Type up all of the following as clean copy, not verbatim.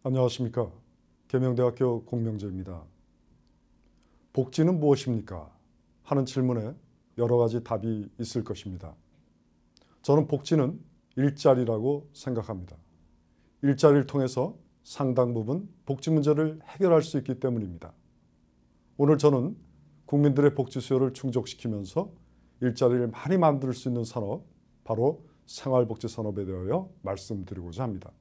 안녕하십니까. 계명대학교 공명재입니다. 복지는 무엇입니까? 하는 질문에 여러 가지 답이 있을 것입니다. 저는 복지는 일자리라고 생각합니다. 일자리를 통해서 상당 부분 복지 문제를 해결할 수 있기 때문입니다. 오늘 저는 국민들의 복지 수요를 충족시키면서 일자리를 많이 만들 수 있는 산업, 바로 생활복지 산업에 대하여 말씀드리고자 합니다.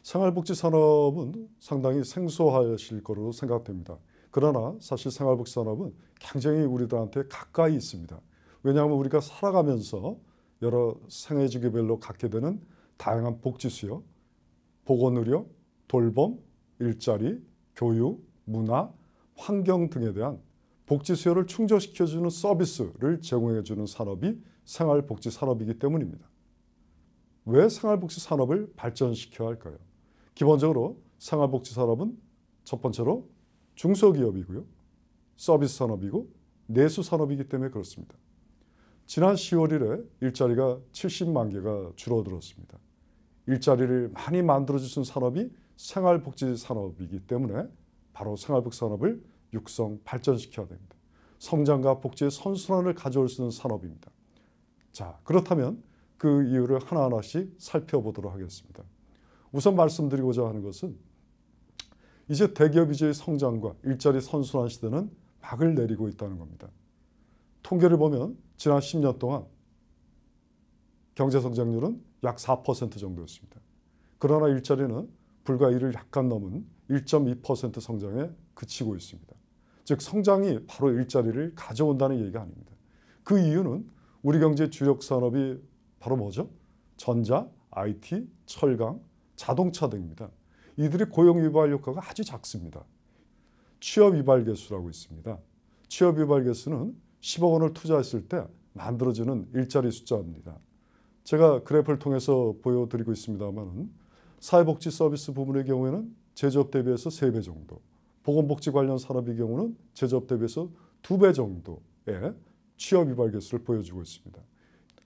생활복지 산업은 상당히 생소하실 거로 생각됩니다. 그러나 사실 생활복지 산업은 굉장히 우리들한테 가까이 있습니다. 왜냐하면 우리가 살아가면서 여러 생애주기별로 갖게 되는 다양한 복지 수요, 보건의료, 돌봄, 일자리, 교육, 문화, 환경 등에 대한 복지 수요를 충족시켜주는 서비스를 제공해주는 산업이 생활복지 산업이기 때문입니다. 왜 생활복지 산업을 발전시켜야 할까요? 기본적으로 생활복지 산업은 첫 번째로 중소기업이고요. 서비스 산업이고 내수 산업이기 때문에 그렇습니다. 지난 10월 1일 일자리가 70만 개가 줄어들었습니다. 일자리를 많이 만들어주는 산업이 생활복지 산업이기 때문에 바로 생활복지 산업을 육성, 발전시켜야 됩니다. 성장과 복지의 선순환을 가져올 수 있는 산업입니다. 자, 그렇다면 그 이유를 하나하나씩 살펴보도록 하겠습니다. 우선 말씀드리고자 하는 것은 이제 대기업 위주의 성장과 일자리 선순환 시대는 막을 내리고 있다는 겁니다. 통계를 보면 지난 10년 동안 경제 성장률은 약 4% 정도였습니다. 그러나 일자리는 불과 이를 약간 넘은 1.2% 성장에 그치고 있습니다. 즉 성장이 바로 일자리를 가져온다는 얘기가 아닙니다. 그 이유는 우리 경제 주력 산업이 바로 뭐죠? 전자, IT, 철강, 자동차 등입니다. 이들의 고용 유발 효과가 아주 작습니다. 취업 유발 계수라고 있습니다. 취업 유발 계수는 10억 원을 투자했을 때 만들어지는 일자리 숫자입니다. 제가 그래프를 통해서 보여드리고 있습니다만 사회복지 서비스 부분의 경우에는 제조업 대비해서 3배 정도, 보건복지 관련 산업의 경우는 제조업 대비해서 2배 정도의 취업 유발 계수를 보여주고 있습니다.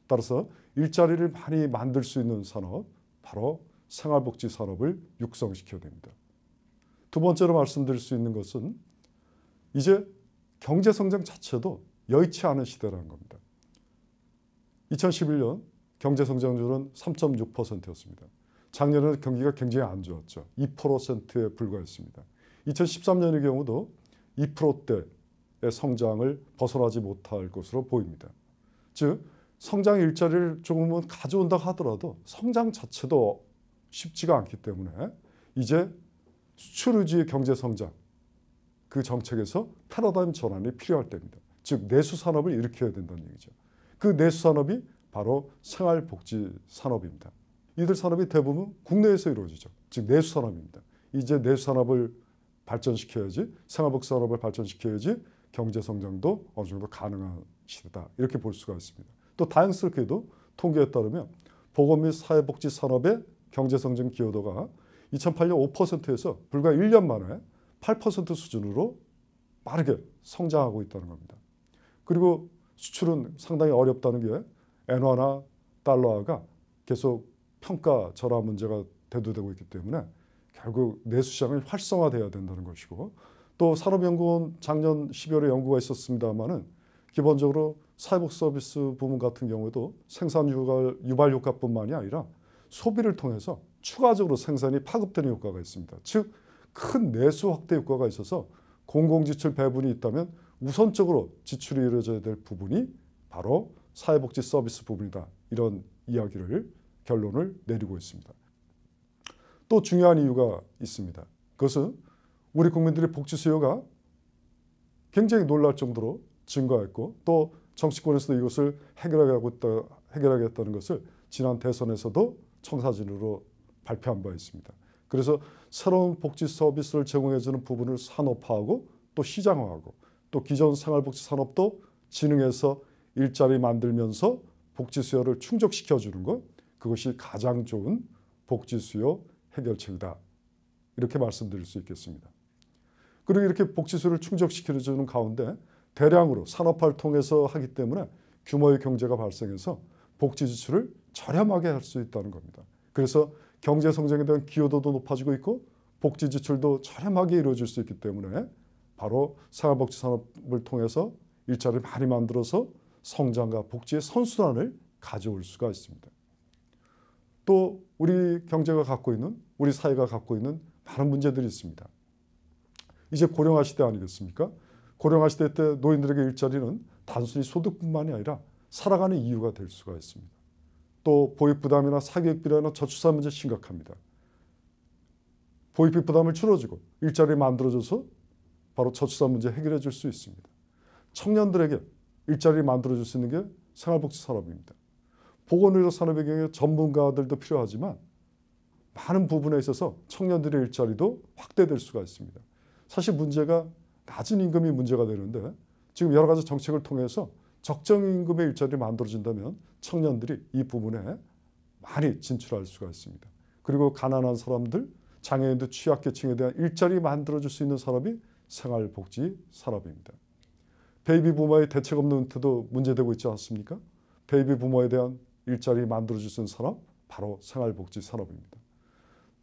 따라서 일자리를 많이 만들 수 있는 산업, 바로 생활복지 산업을 육성시켜야 됩니다. 두 번째로 말씀드릴 수 있는 것은 이제 경제성장 자체도 여의치 않은 시대라는 겁니다. 2011년 경제성장률은 3.6%였습니다. 작년에는 경기가 굉장히 안 좋았죠. 2%에 불과했습니다. 2013년의 경우도 2%대의 성장을 벗어나지 못할 것으로 보입니다. 즉 성장 일자리를 조금은 가져온다 하더라도 성장 자체도 쉽지가 않기 때문에 이제 수출 위주의 경제 성장, 그 정책에서 패러다임 전환이 필요할 때입니다. 즉 내수 산업을 일으켜야 된다는 얘기죠. 그 내수 산업이 바로 생활복지 산업입니다. 이들 산업이 대부분 국내에서 이루어지죠. 즉 내수 산업입니다. 이제 내수 산업을 발전시켜야지, 생활복지 산업을 발전시켜야지 경제 성장도 어느 정도 가능한 시대다. 이렇게 볼 수가 있습니다. 또 다행스럽게도 통계에 따르면 보건 및 사회복지 산업의 경제성장 기여도가 2008년 5%에서 불과 1년 만에 8% 수준으로 빠르게 성장하고 있다는 겁니다. 그리고 수출은 상당히 어렵다는 게 엔화나 달러화가 계속 평가 절하 문제가 대두되고 있기 때문에 결국 내수시장이 활성화돼야 된다는 것이고, 또 산업연구원 작년 12월에 연구가 있었습니다마는 기본적으로 사회복 서비스 부문 같은 경우에도 생산 유발 효과뿐만이 아니라 소비를 통해서 추가적으로 생산이 파급되는 효과가 있습니다. 즉 큰 내수 확대 효과가 있어서 공공지출 배분이 있다면 우선적으로 지출이 이루어져야 될 부분이 바로 사회복지 서비스 부분이다. 이런 이야기를 결론을 내리고 있습니다. 또 중요한 이유가 있습니다. 그것은 우리 국민들의 복지 수요가 굉장히 놀랄 정도로 증가했고, 또 정치권에서도 이것을 해결하겠다는 것을 지난 대선에서도 청사진으로 발표한 바 있습니다. 그래서 새로운 복지 서비스를 제공해주는 부분을 산업화하고 또 시장화하고, 또 기존 생활복지 산업도 진흥해서 일자리 만들면서 복지 수요를 충족시켜주는 것, 그것이 가장 좋은 복지 수요 해결책이다. 이렇게 말씀드릴 수 있겠습니다. 그리고 이렇게 복지 수요를 충족시켜주는 가운데 대량으로 산업화를 통해서 하기 때문에 규모의 경제가 발생해서 복지 지출을 저렴하게 할 수 있다는 겁니다. 그래서 경제 성장에 대한 기여도도 높아지고 있고, 복지 지출도 저렴하게 이루어질 수 있기 때문에 바로 생활복지산업을 통해서 일자리를 많이 만들어서 성장과 복지의 선순환을 가져올 수가 있습니다. 또 우리 경제가 갖고 있는, 우리 사회가 갖고 있는 많은 문제들이 있습니다. 이제 고령화 시대 아니겠습니까? 고령화 시대 때 노인들에게 일자리는 단순히 소득뿐만이 아니라 살아가는 이유가 될 수가 있습니다. 또 보육부담이나 사교육비라는 저출산 문제 심각합니다. 보육비 부담을 줄여주고 일자리 만들어줘서 바로 저출산 문제 해결해 줄 수 있습니다. 청년들에게 일자리 만들어줄 수 있는 게 생활복지 산업입니다. 보건의료 산업의 경우에 전문가들도 필요하지만 많은 부분에 있어서 청년들의 일자리도 확대될 수가 있습니다. 사실 문제가 낮은 임금이 문제가 되는데 지금 여러 가지 정책을 통해서 적정임금의 일자리를 만들어준다면 청년들이 이 부분에 많이 진출할 수가 있습니다. 그리고 가난한 사람들, 장애인들, 취약계층에 대한 일자리 만들어줄 수 있는 산업이 생활복지 산업입니다. 베이비 부머의 대책 없는 은퇴도 문제되고 있지 않습니까? 베이비 부머에 대한 일자리 만들어줄 수 있는 산업, 바로 생활복지 산업입니다.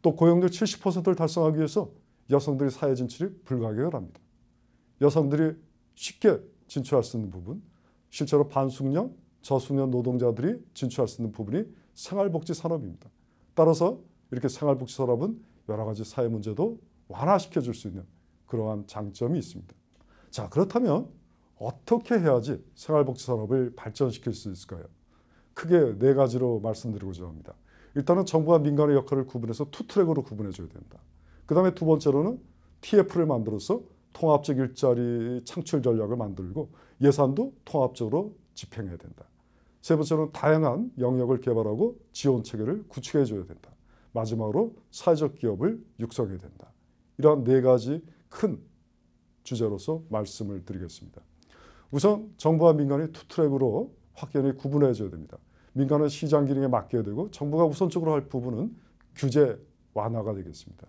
또 고용률 70%를 달성하기 위해서 여성들이 사회 진출이 불가결합니다. 여성들이 쉽게 진출할 수 있는 부분, 실제로 반숙련, 저숙련 노동자들이 진출할 수 있는 부분이 생활복지 산업입니다. 따라서 이렇게 생활복지 산업은 여러 가지 사회 문제도 완화시켜 줄 수 있는 그러한 장점이 있습니다. 자, 그렇다면 어떻게 해야지 생활복지 산업을 발전시킬 수 있을까요? 크게 네 가지로 말씀드리고자 합니다. 일단은 정부와 민간의 역할을 구분해서 투 트랙으로 구분해 줘야 된다. 그 다음에 두 번째로는 TF를 만들어서 통합적 일자리 창출 전략을 만들고 예산도 통합적으로 집행해야 된다. 세 번째로는 다양한 영역을 개발하고 지원 체계를 구축해 줘야 된다. 마지막으로 사회적 기업을 육성해야 된다. 이러한 네 가지 큰 주제로서 말씀을 드리겠습니다. 우선 정부와 민간이 투 트랙으로 확연히 구분해 줘야 됩니다. 민간은 시장 기능에 맡겨야 되고 정부가 우선적으로 할 부분은 규제 완화가 되겠습니다.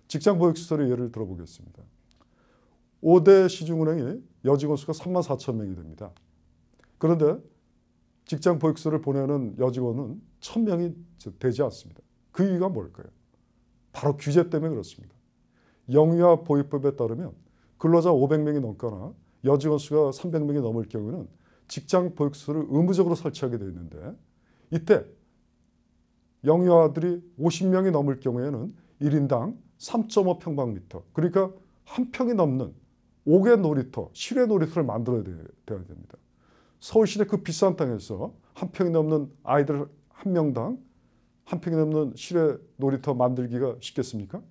직장 보육시설의 예를 들어보겠습니다. 5대 시중은행이 여직원 수가 34,000명이 됩니다. 그런데 직장 보육시설을 보내는 여직원은 1,000명이 되지 않습니다. 그 이유가 뭘까요? 바로 규제 때문에 그렇습니다. 영유아 보육법에 따르면 근로자 500명이 넘거나 여직원 수가 300명이 넘을 경우에는 직장 보육시설을 의무적으로 설치하게 되어 있는데 이때 영유아들이 50명이 넘을 경우에는 1인당 3.5 평방미터, 그러니까 한 평이 넘는 5개 놀이터, 실외 놀이터를 만들어야 돼야 됩니다. 서울시내 그 비싼 땅에서 한 평이 넘는 아이들 한 명당 한 평이 넘는 실외 놀이터 만들기가 쉽겠습니까?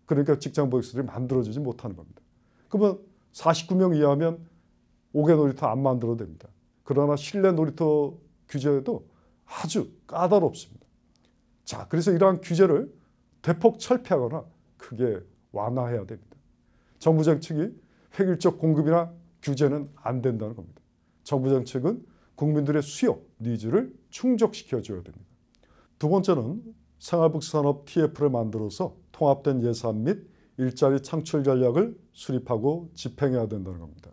그러니까 직장 보육시설이 만들어지지 못하는 겁니다. 그러면 49명 이하면 5개 놀이터 안 만들어도 됩니다. 그러나 실내 놀이터 규제도 아주 까다롭습니다. 자, 그래서 이러한 규제를 대폭 철폐하거나 크게 완화해야 됩니다. 정부 정책이 획일적 공급이나 규제는 안 된다는 겁니다. 정부 정책은 국민들의 수요, 니즈를 충족시켜줘야 됩니다. 두 번째는 생활복지산업 TF를 만들어서 통합된 예산 및 일자리 창출 전략을 수립하고 집행해야 된다는 겁니다.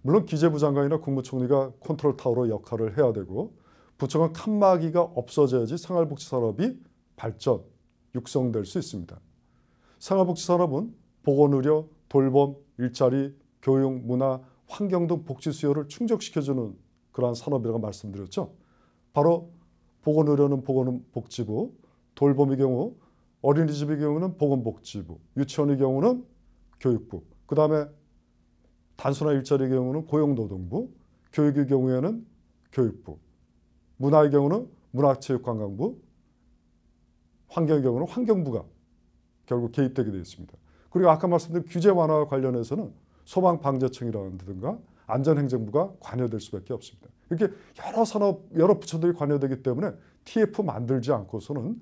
물론 기재부 장관이나 국무총리가 컨트롤 타워로 역할을 해야 되고 부처간 칸막이가 없어져야지 생활복지산업이 발전, 육성될 수 있습니다. 생활복지산업은 보건의료, 돌봄, 일자리, 교육, 문화, 환경 등 복지 수요를 충족시켜주는 그러한 산업이라고 말씀드렸죠. 바로 보건의료는 보건복지부, 돌봄의 경우 어린이집의 경우는 보건복지부, 유치원의 경우는 교육부, 그 다음에 단순한 일자리의 경우는 고용노동부, 교육의 경우에는 교육부, 문화의 경우는 문화체육관광부, 환경의 경우는 환경부가 결국 개입되게 되어 있습니다. 그리고 아까 말씀드린 규제 완화와 관련해서는 소방방재청이라든가 안전행정부가 관여될 수밖에 없습니다. 이렇게 여러 산업, 여러 부처들이 관여되기 때문에 TF 만들지 않고서는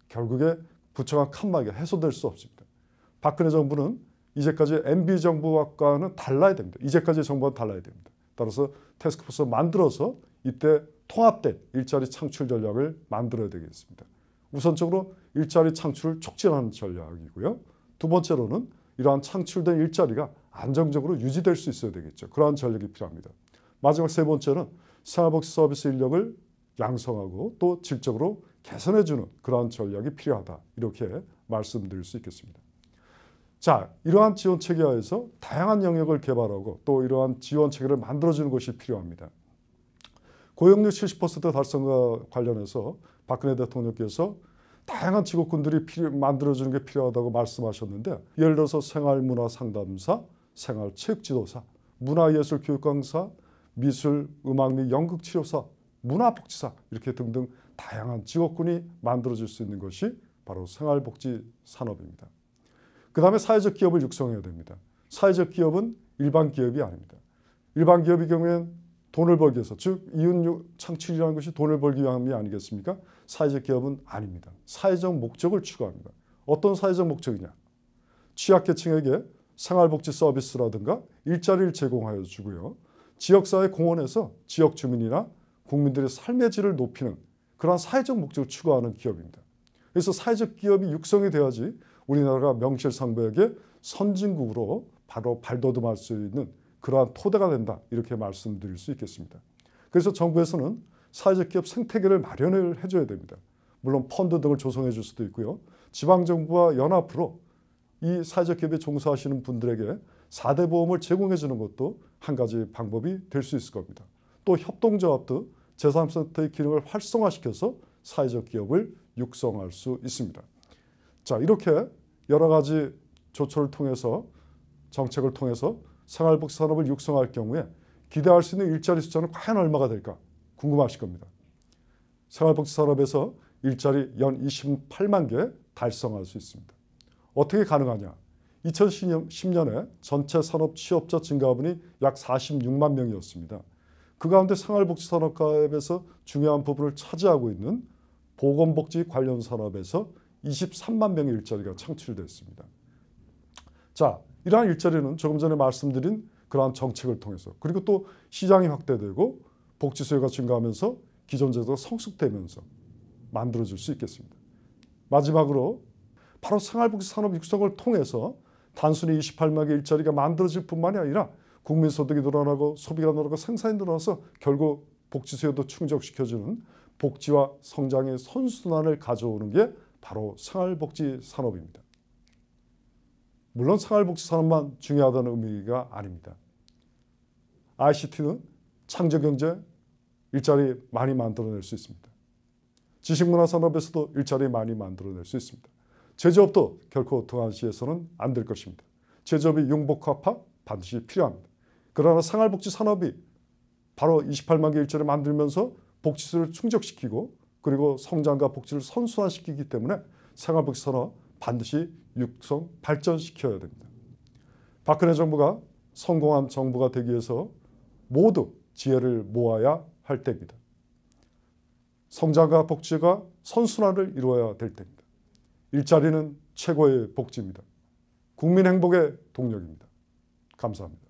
결국에 부처간 칸막이가 해소될 수 없습니다. 박근혜 정부는 이제까지 MB 정부와는 달라야 됩니다. 이제까지 정부와 달라야 됩니다. 따라서 태스크포스 만들어서 이때 통합된 일자리 창출 전략을 만들어야 되겠습니다. 우선적으로 일자리 창출을 촉진하는 전략이고요. 두 번째로는 이러한 창출된 일자리가 안정적으로 유지될 수 있어야 되겠죠. 그러한 전략이 필요합니다. 마지막 세 번째는 생활복지 서비스 인력을 양성하고 또 질적으로 개선해주는 그러한 전략이 필요하다. 이렇게 말씀드릴 수 있겠습니다. 자, 이러한 지원 체계하에서 다양한 영역을 개발하고 또 이러한 지원 체계를 만들어주는 것이 필요합니다. 고용률 70% 달성과 관련해서 박근혜 대통령께서 다양한 직업군들이 만들어주는 게 필요하다고 말씀하셨는데, 예를 들어서 생활문화상담사, 생활체육지도사, 문화예술교육 강사, 미술, 음악 및 연극치료사, 문화복지사 이렇게 등등 다양한 직업군이 만들어질 수 있는 것이 바로 생활복지 산업입니다. 그 다음에 사회적 기업을 육성해야 됩니다. 사회적 기업은 일반 기업이 아닙니다. 일반 기업의 경우에는 돈을 벌기 위해서, 즉 이윤 창출이라는 것이 돈을 벌기 위함이 아니겠습니까? 사회적 기업은 아닙니다. 사회적 목적을 추구합니다. 어떤 사회적 목적이냐? 취약계층에게 생활복지 서비스라든가 일자리를 제공하여 주고요. 지역사회 공헌에서 지역 주민이나 국민들의 삶의 질을 높이는 그러한 사회적 목적을 추구하는 기업입니다. 그래서 사회적 기업이 육성이 돼야지 우리나라가 명실상부하게 선진국으로 바로 발돋움할 수 있는 그러한 토대가 된다, 이렇게 말씀드릴 수 있겠습니다. 그래서 정부에서는 사회적 기업 생태계를 마련을 해줘야 됩니다. 물론 펀드 등을 조성해 줄 수도 있고요. 지방정부와 연합으로 이 사회적 기업에 종사하시는 분들에게 4대 보험을 제공해 주는 것도 한 가지 방법이 될 수 있을 겁니다. 또 협동조합도 제3센터의 기능을 활성화시켜서 사회적 기업을 육성할 수 있습니다. 자, 이렇게 여러 가지 조처를 통해서, 정책을 통해서 생활복지 산업을 육성할 경우에 기대할 수 있는 일자리 숫자는 과연 얼마가 될까 궁금하실 겁니다. 생활복지 산업에서 일자리 연 28만 개 달성할 수 있습니다. 어떻게 가능하냐? 2010년에 전체 산업 취업자 증가분이 약 46만 명이었습니다. 그 가운데 생활복지 산업가에서 중요한 부분을 차지하고 있는 보건복지 관련 산업에서 23만 명의 일자리가 창출됐습니다. 자, 이러한 일자리는 조금 전에 말씀드린 그러한 정책을 통해서, 그리고 또 시장이 확대되고 복지 수요가 증가하면서 기존 제도가 성숙되면서 만들어질 수 있겠습니다. 마지막으로 바로 생활복지 산업 육성을 통해서 단순히 28만 개 일자리가 만들어질 뿐만이 아니라 국민소득이 늘어나고 소비가 늘어나고 생산이 늘어나서 결국 복지 수요도 충족시켜주는 복지와 성장의 선순환을 가져오는 게 바로 생활복지 산업입니다. 물론 생활복지 산업만 중요하다는 의미가 아닙니다. ICT는 창조경제, 일자리 많이 만들어낼 수 있습니다. 지식문화 산업에서도 일자리 많이 만들어낼 수 있습니다. 제조업도 결코 등한시해서는 안 될 것입니다. 제조업이 융복합화 반드시 필요합니다. 그러나 생활복지 산업이 바로 28만 개 일자리를 만들면서 복지수를 충족시키고 그리고 성장과 복지를 선순환시키기 때문에 생활복지 산업 반드시 육성, 발전시켜야 됩니다. 박근혜 정부가 성공한 정부가 되기 위해서 모두 지혜를 모아야 할 때입니다. 성장과 복지가 선순환을 이루어야 될 때입니다. 일자리는 최고의 복지입니다. 국민 행복의 동력입니다. 감사합니다.